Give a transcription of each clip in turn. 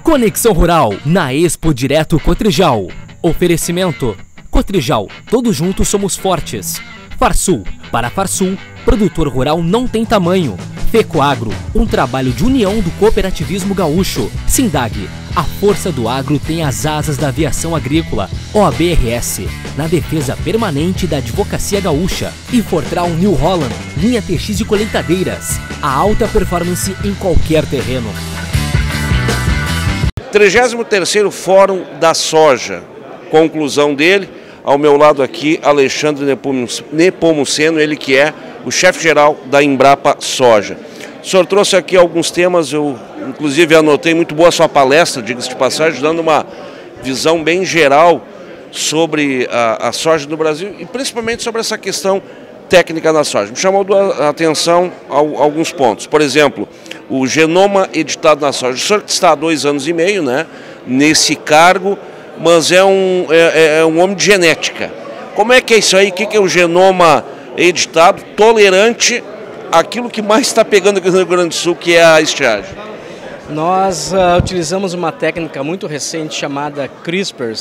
Conexão Rural, na Expo Direto Cotrijal. Oferecimento: Cotrijal, todos juntos somos fortes. Farsul, para Farsul, produtor rural não tem tamanho. Fecoagro, um trabalho de união do cooperativismo gaúcho. Sindag, a força do agro tem as asas da aviação agrícola. OABRS, na defesa permanente da advocacia gaúcha. E Fortral New Holland, linha TX de colheitadeiras. A alta performance em qualquer terreno. 33º Fórum da Soja, conclusão dele. Ao meu lado aqui, Alexandre Nepomuceno, ele que é o chefe-geral da Embrapa Soja. O senhor trouxe aqui alguns temas, eu inclusive anotei, muito boa a sua palestra, diga-se de passagem, dando uma visão bem geral sobre a soja no Brasil e principalmente sobre essa questão técnica da soja. Me chamou a atenção alguns pontos. Por exemplo, o genoma editado na soja. O senhor está há 2 anos e meio, né, nesse cargo, mas é um homem de genética. Como é que é isso aí? O que é o genoma editado, tolerante àquilo que mais está pegando aqui no Rio Grande do Sul, que é a estiagem? Nós utilizamos uma técnica muito recente chamada CRISPR.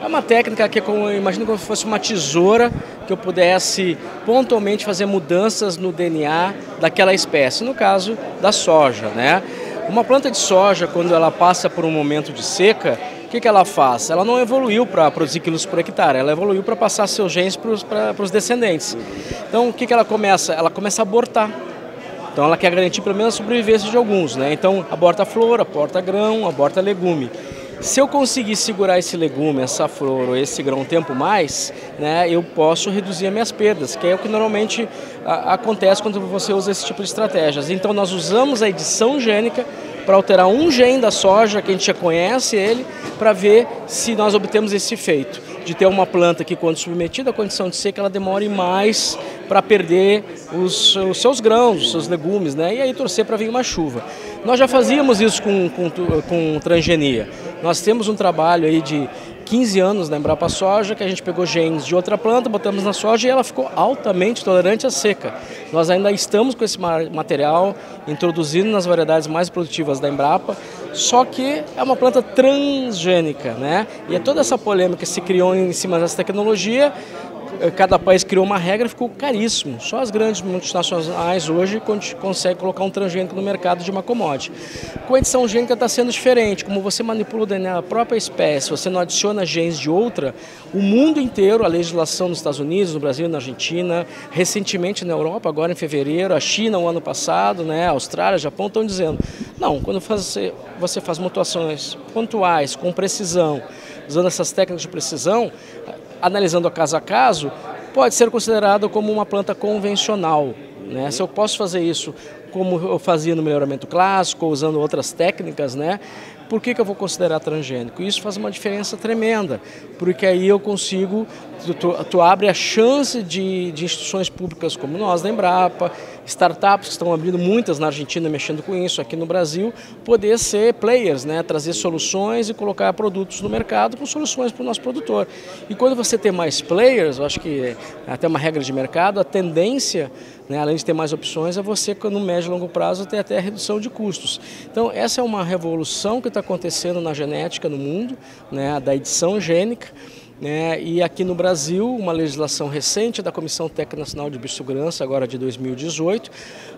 É uma técnica que imagino como se fosse uma tesoura que eu pudesse pontualmente fazer mudanças no DNA daquela espécie, no caso da soja, né? Uma planta de soja, quando ela passa por um momento de seca, o que ela faz? Ela não evoluiu para produzir quilos por hectare, ela evoluiu para passar seus genes para os descendentes. Então o que ela começa? Ela começa a abortar. Então ela quer garantir pelo menos a sobrevivência de alguns, né? Então aborta flor, aborta grão, aborta legume. Se eu conseguir segurar esse legume, essa flor ou esse grão um tempo mais, né, eu posso reduzir as minhas perdas, que é o que normalmente acontece quando você usa esse tipo de estratégias. Então nós usamos a edição gênica para alterar um gene da soja, que a gente já conhece ele, para ver se nós obtemos esse efeito de ter uma planta que, quando submetida à condição de seca, ela demore mais para perder os seus grãos, os seus legumes, né? E aí torcer para vir uma chuva. Nós já fazíamos isso com transgenia. Nós temos um trabalho aí de 15 anos na Embrapa Soja, que a gente pegou genes de outra planta, botamos na soja e ela ficou altamente tolerante à seca. Nós ainda estamos com esse material introduzindo nas variedades mais produtivas da Embrapa, só que é uma planta transgênica, né? E é toda essa polêmica que se criou em cima dessa tecnologia. Cada país criou uma regra e ficou caríssimo. Só as grandes multinacionais hoje conseguem colocar um transgênico no mercado de uma commodity. Com a edição gênica está sendo diferente. Como você manipula o DNA da própria espécie, você não adiciona genes de outra, o mundo inteiro, a legislação nos Estados Unidos, no Brasil, na Argentina, recentemente na Europa, agora em fevereiro, a China o ano passado, né, a Austrália, Japão, estão dizendo, não, quando você faz mutações pontuais, com precisão, usando essas técnicas de precisão, analisando caso a caso, pode ser considerado como uma planta convencional, né? Se eu posso fazer isso como eu fazia no melhoramento clássico, usando outras técnicas, né? Por que eu vou considerar transgênico? Isso faz uma diferença tremenda, porque aí eu consigo, tu abre a chance de instituições públicas como nós, da Embrapa, startups que estão abrindo muitas na Argentina, mexendo com isso, aqui no Brasil, poder ser players, né? Trazer soluções e colocar produtos no mercado com soluções para o nosso produtor. E quando você tem mais players, eu acho que é até uma regra de mercado, a tendência, né, além de ter mais opções, é você, no médio e longo prazo, ter até a redução de custos. Então, essa é uma revolução que está acontecendo na genética no mundo, né, da edição gênica, né, e aqui no Brasil, uma legislação recente da Comissão Técnica Nacional de Biossegurança, agora de 2018,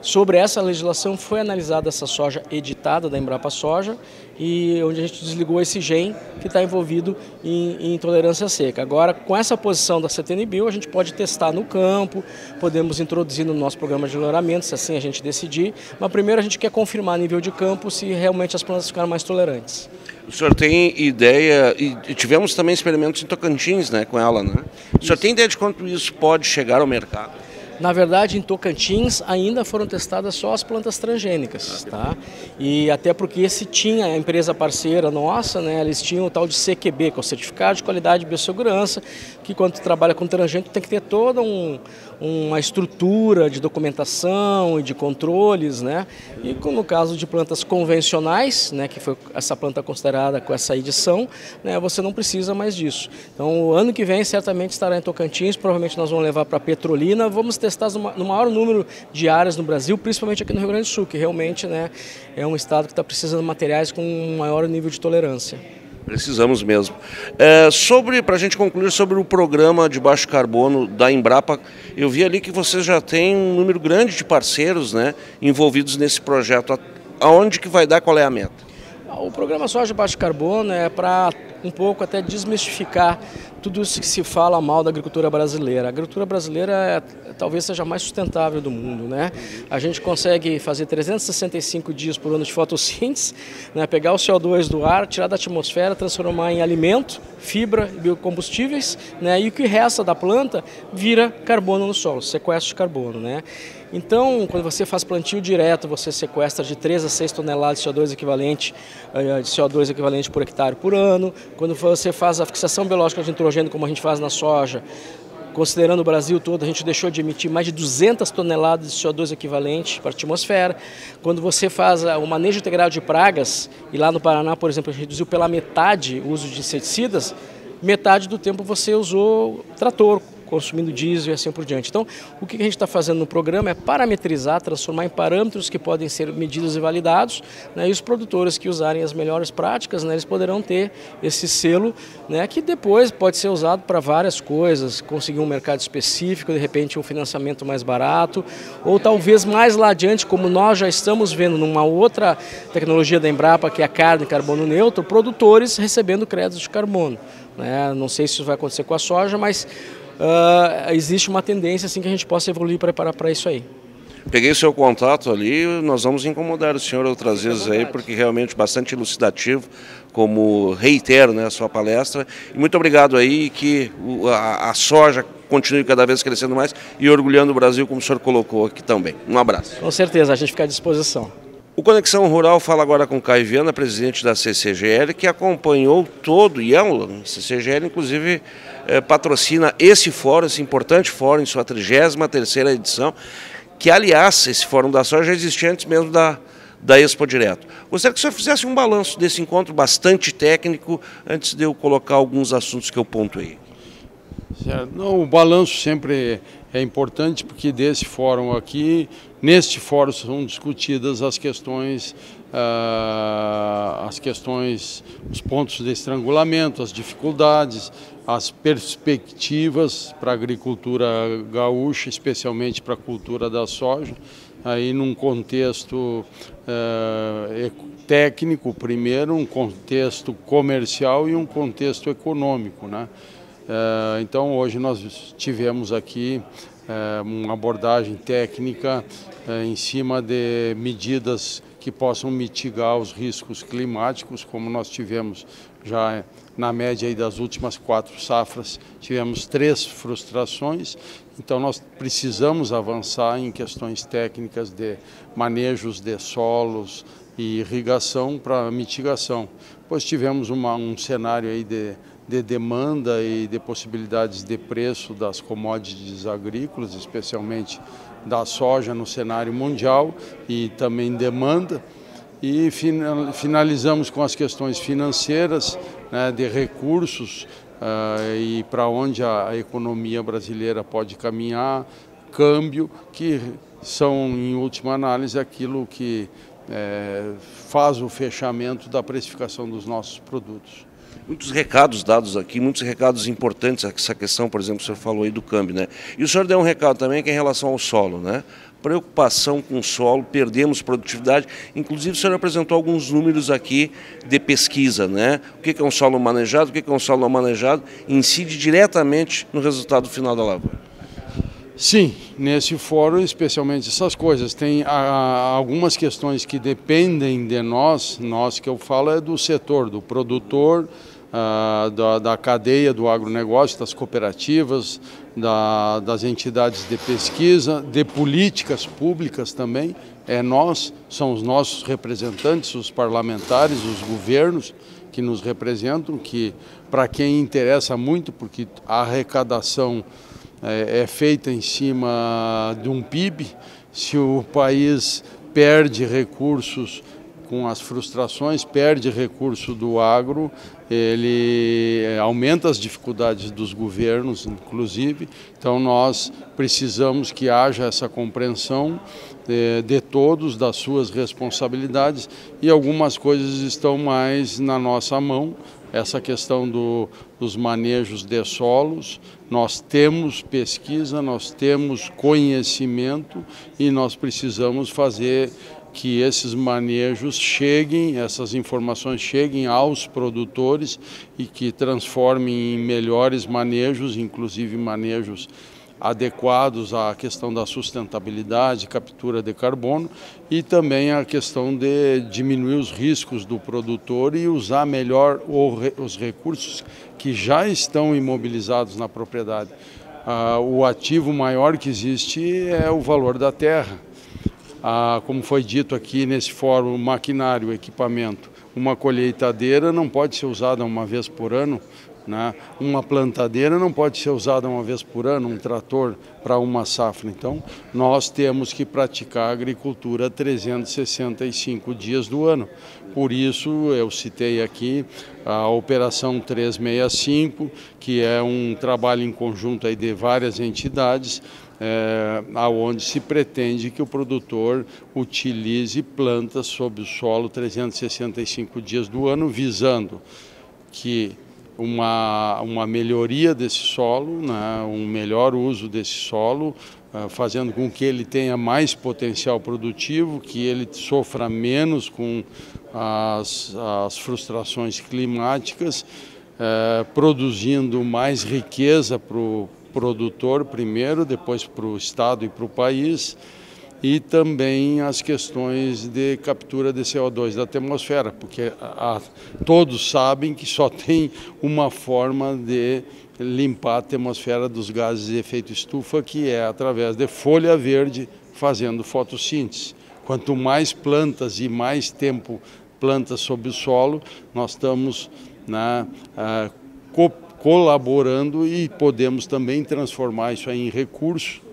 sobre essa legislação foi analisada essa soja editada da Embrapa Soja, e onde a gente desligou esse gene que está envolvido em intolerância seca. Agora, com essa posição da CTN-Bio, a gente pode testar no campo, podemos introduzir no nosso programa de melhoramento, se assim a gente decidir, mas primeiro a gente quer confirmar a nível de campo se realmente as plantas ficaram mais tolerantes. O senhor tem ideia, e tivemos também experimentos em Tocantins, né, com ela, né? O senhor tem ideia de quanto isso pode chegar ao mercado? Na verdade, em Tocantins ainda foram testadas só as plantas transgênicas, tá? E até porque a empresa parceira nossa, né, eles tinham o tal de CQB, que é o Certificado de Qualidade de Biossegurança, que quando tu trabalha com transgênico tem que ter toda uma estrutura de documentação e de controles, né? E no caso de plantas convencionais, né, que foi essa planta considerada com essa edição, né, você não precisa mais disso. Então, o ano que vem certamente estará em Tocantins, provavelmente nós vamos levar para Petrolina, vamos testados no maior número de áreas no Brasil, principalmente aqui no Rio Grande do Sul, que realmente, né, é um estado que está precisando de materiais com um maior nível de tolerância. Precisamos mesmo. Para a gente concluir sobre o programa de baixo carbono da Embrapa, eu vi ali que vocês já têm um número grande de parceiros, né, envolvidos nesse projeto. Aonde que vai dar, qual é a meta? O programa Soja de Baixo Carbono é para um pouco até desmistificar tudo isso que se fala mal da agricultura brasileira. A agricultura brasileira talvez seja a mais sustentável do mundo, né? A gente consegue fazer 365 dias por ano de fotossíntese, né? Pegar o CO2 do ar, tirar da atmosfera, transformar em alimento, fibra e biocombustíveis, né? E o que resta da planta vira carbono no solo, sequestro de carbono, né? Então, quando você faz plantio direto, você sequestra de 3 a 6 toneladas de CO2 equivalente por hectare por ano. Quando você faz a fixação biológica de nitrogênio, como a gente faz na soja, considerando o Brasil todo, a gente deixou de emitir mais de 200 toneladas de CO2 equivalente para a atmosfera. Quando você faz o manejo integral de pragas, e lá no Paraná, por exemplo, a gente reduziu pela metade o uso de inseticidas, metade do tempo você usou trator, consumindo diesel e assim por diante. Então, o que a gente está fazendo no programa é parametrizar, transformar em parâmetros que podem ser medidos e validados, né, e os produtores que usarem as melhores práticas, né, eles poderão ter esse selo, né, que depois pode ser usado para várias coisas, conseguir um mercado específico, de repente um financiamento mais barato, ou talvez mais lá adiante, como nós já estamos vendo numa outra tecnologia da Embrapa, que é a carne carbono neutro, produtores recebendo créditos de carbono, né? Não sei se isso vai acontecer com a soja, mas existe uma tendência assim que a gente possa evoluir e preparar para isso aí. Peguei o seu contato ali, nós vamos incomodar o senhor outras vezes aí, porque realmente bastante elucidativo, como reitero, né, a sua palestra. E muito obrigado aí, que a soja continue cada vez crescendo mais e orgulhando o Brasil, como o senhor colocou aqui também. Um abraço. Com certeza, a gente fica à disposição. O Conexão Rural fala agora com Caio Viana, presidente da CCGL, que acompanhou todo, e a CCGL inclusive patrocina esse fórum, esse importante fórum, em sua 33ª edição, que aliás, esse fórum da soja já existia antes mesmo da Expo Direto. Gostaria que o senhor fizesse um balanço desse encontro bastante técnico, antes de eu colocar alguns assuntos que eu pontuei. Certo. Não, o balanço sempre é importante, porque desse fórum aqui, neste fórum são discutidas as questões, os pontos de estrangulamento, as dificuldades, as perspectivas para a agricultura gaúcha, especialmente para a cultura da soja, aí num contexto técnico primeiro, um contexto comercial e um contexto econômico, né? Então hoje nós tivemos aqui uma abordagem técnica em cima de medidas que possam mitigar os riscos climáticos, como nós tivemos já na média aí das últimas 4 safras, tivemos 3 frustrações, então nós precisamos avançar em questões técnicas de manejos de solos e irrigação para mitigação. Depois tivemos um cenário aí de demanda e de possibilidades de preço das commodities agrícolas, especialmente da soja no cenário mundial e também demanda. E finalizamos com as questões financeiras, né, de recursos e para onde a economia brasileira pode caminhar, câmbio, que são, em última análise, aquilo que faz o fechamento da precificação dos nossos produtos. Muitos recados dados aqui, muitos recados importantes, essa questão, por exemplo, o senhor falou aí do câmbio, né? E o senhor deu um recado também que é em relação ao solo, né? Preocupação com o solo, perdemos produtividade, inclusive o senhor apresentou alguns números aqui de pesquisa, né? O que é um solo manejado, o que é um solo não manejado, incide diretamente no resultado final da lavoura. Sim, nesse fórum, especialmente essas coisas. Tem algumas questões que dependem de nós que eu falo é do setor, do produtor, da cadeia do agronegócio, das cooperativas, das entidades de pesquisa, de políticas públicas também. São os nossos representantes, os parlamentares, os governos que nos representam, que para quem interessa muito, porque a arrecadação é feita em cima de um PIB. Se o país perde recursos com as frustrações, perde recurso do agro, ele aumenta as dificuldades dos governos, inclusive. Então nós precisamos que haja essa compreensão de todos, das suas responsabilidades, e algumas coisas estão mais na nossa mão. Essa questão dos manejos de solos, nós temos pesquisa, nós temos conhecimento e nós precisamos fazer que esses manejos cheguem, essas informações cheguem aos produtores e que transformem em melhores manejos, inclusive manejos adequados à questão da sustentabilidade, captura de carbono, e também a questão de diminuir os riscos do produtor e usar melhor os recursos que já estão imobilizados na propriedade. O ativo maior que existe é o valor da terra. Como foi dito aqui nesse fórum, o maquinário, o equipamento, uma colheitadeira não pode ser usada uma vez por ano, né? Uma plantadeira não pode ser usada uma vez por ano, um trator para uma safra. Então, nós temos que praticar a agricultura 365 dias do ano. Por isso, eu citei aqui a Operação 365, que é um trabalho em conjunto aí de várias entidades, aonde se pretende que o produtor utilize plantas sob o solo 365 dias do ano, visando que uma melhoria desse solo, né, um melhor uso desse solo, fazendo com que ele tenha mais potencial produtivo, que ele sofra menos com as frustrações climáticas, produzindo mais riqueza para o produtor primeiro, depois para o estado e para o país, e também as questões de captura de CO2 da atmosfera, porque todos sabem que só tem uma forma de limpar a atmosfera dos gases de efeito estufa, que é através de folha verde fazendo fotossíntese. Quanto mais plantas e mais tempo plantas sob o solo, nós estamos colaborando e podemos também transformar isso aí em recurso,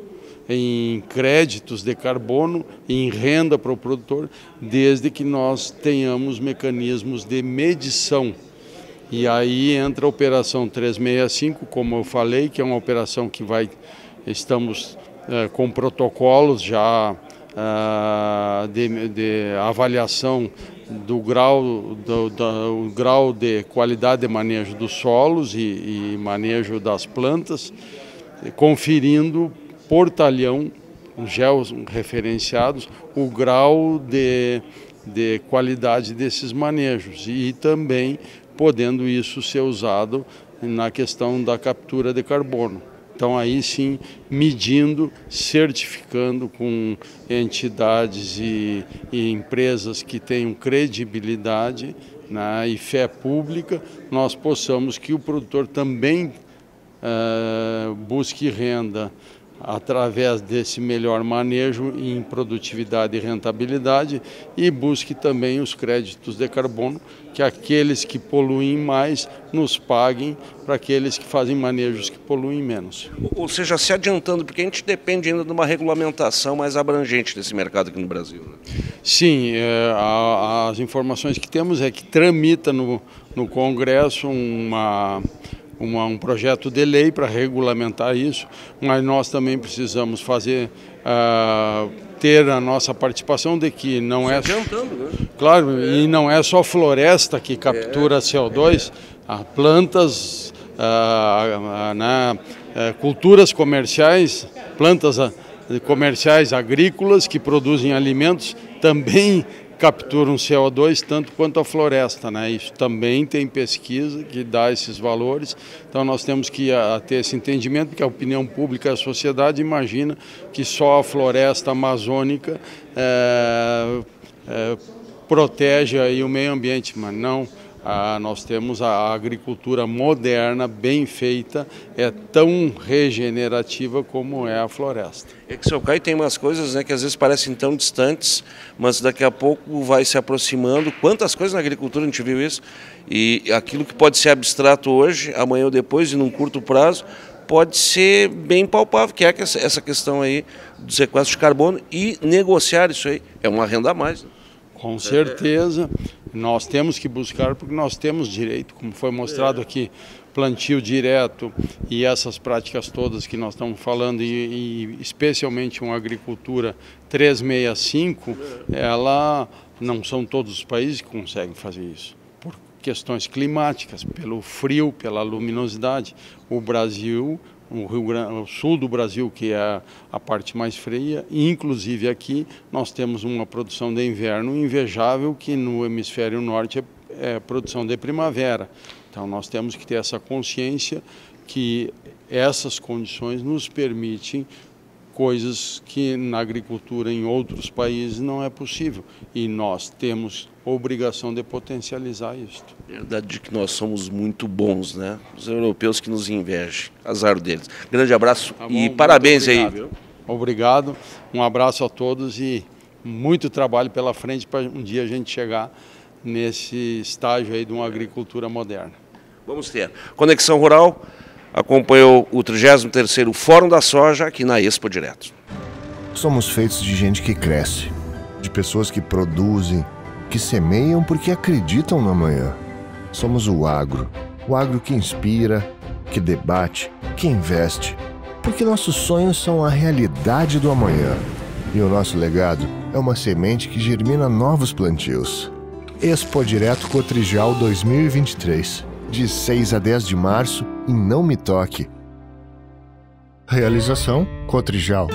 em créditos de carbono, em renda para o produtor, desde que nós tenhamos mecanismos de medição. E aí entra a Operação 365, como eu falei, que é uma operação que estamos com protocolos já de avaliação do grau de qualidade de manejo dos solos e manejo das plantas, conferindo por talhão, georreferenciados, o grau de qualidade desses manejos e também podendo isso ser usado na questão da captura de carbono. Então aí sim, medindo, certificando com entidades e empresas que tenham credibilidade, né, e fé pública, nós possamos que o produtor também busque renda através desse melhor manejo em produtividade e rentabilidade e busque também os créditos de carbono, que aqueles que poluem mais nos paguem para aqueles que fazem manejos que poluem menos. Ou seja, se adiantando, porque a gente depende ainda de uma regulamentação mais abrangente desse mercado aqui no Brasil, né? Sim, as informações que temos é que tramita no Congresso um projeto de lei para regulamentar isso, mas nós também precisamos ter a nossa participação de que não é... Adiantando, né? Claro, e não é só floresta que captura CO2, plantas, culturas comerciais, plantas comerciais agrícolas que produzem alimentos também capturam CO2 tanto quanto a floresta, né? Isso também tem pesquisa que dá esses valores, então nós temos que ter esse entendimento, porque a opinião pública e a sociedade imagina que só a floresta amazônica protege aí o meio ambiente, mas não. Nós temos a agricultura moderna, bem feita, é tão regenerativa como é a floresta. É que, seu Caio, tem umas coisas, né, que às vezes parecem tão distantes, mas daqui a pouco vai se aproximando. Quantas coisas na agricultura a gente viu isso? E aquilo que pode ser abstrato hoje, amanhã ou depois, e num curto prazo, pode ser bem palpável, que é essa questão aí do sequestro de carbono, e negociar isso aí é uma renda a mais, né? Com certeza, nós temos que buscar porque nós temos direito, como foi mostrado aqui, plantio direto e essas práticas todas que nós estamos falando e especialmente uma agricultura 365, ela não são todos os países que conseguem fazer isso. Por questões climáticas, pelo frio, pela luminosidade. O Brasil, o sul do Brasil, que é a parte mais fria, e inclusive aqui nós temos uma produção de inverno invejável que no hemisfério norte é produção de primavera. Então nós temos que ter essa consciência que essas condições nos permitem coisas que na agricultura em outros países não é possível. E nós temos obrigação de potencializar isso. Verdade que nós somos muito bons, né? Os europeus que nos invejam. Azar deles. Grande abraço e parabéns aí. Viu? Obrigado. Um abraço a todos e muito trabalho pela frente para um dia a gente chegar nesse estágio aí de uma agricultura moderna. Vamos ter. Conexão Rural acompanhou o 33º Fórum da Soja aqui na Expo Direto. Somos feitos de gente que cresce, de pessoas que produzem, que semeiam porque acreditam no amanhã. Somos o agro que inspira, que debate, que investe, porque nossos sonhos são a realidade do amanhã. E o nosso legado é uma semente que germina novos plantios. Expo Direto Cotrijal 2023, de 6 a 10 de março, em Não Me Toque. Realização Cotrijal.